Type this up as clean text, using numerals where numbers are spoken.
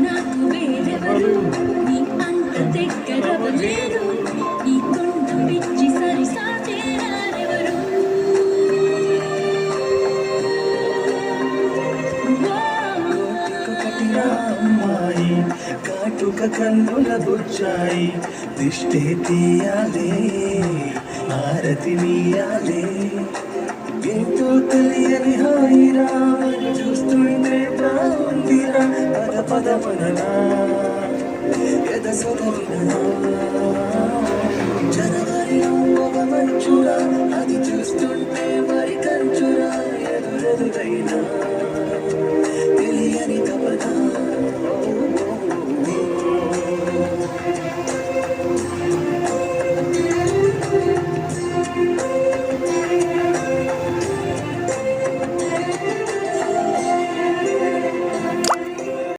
నాకు వేరెవరు నీ అంత దగ్గరవలేరు నీ కొండ పిచ్చి సరి సాటేరారెవరు అమ్మాయి కాటుక కన్నుల బుచ్చాయి దిష్టే తీయాలే హారతి నీయాలే ఎంతో తెలియని హాయిరా చూస్తుంటే బాగుందిరా పద పద మననా ఎద సొదరినా